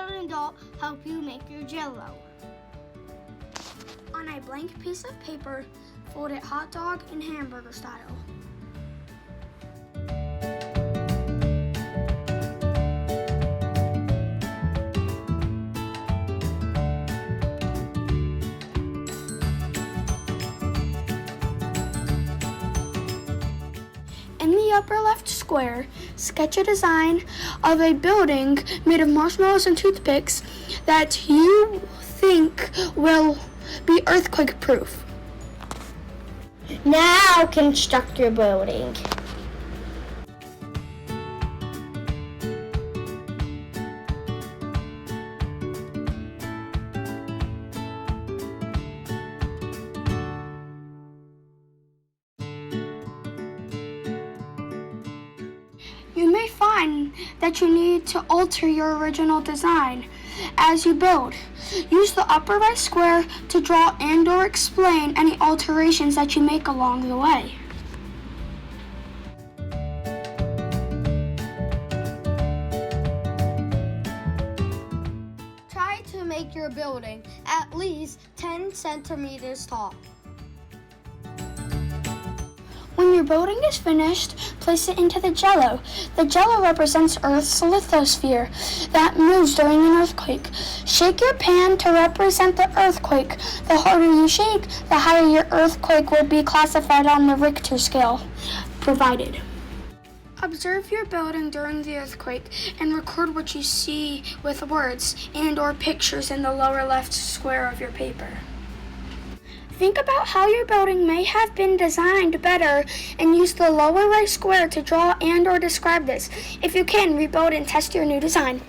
let an adult help you make your Jell-O. On a blank piece of paper, fold it hot dog and hamburger style. In the upper left square, sketch a design of a building made of marshmallows and toothpicks that you think will be earthquake proof. Now construct your building. You may find that you need to alter your original design as you build. Use the upper right square to draw and/or explain any alterations that you make along the way. Try to make your building at least 10 centimeters tall. When your building is finished, place it into the Jell-O. The Jell-O represents Earth's lithosphere that moves during an earthquake. Shake your pan to represent the earthquake. The harder you shake, the higher your earthquake will be classified on the Richter scale provided. Observe your building during the earthquake and record what you see with words and/or pictures in the lower left square of your paper. Think about how your building may have been designed better and use the lower right square to draw and/or describe this. If you can, rebuild and test your new design.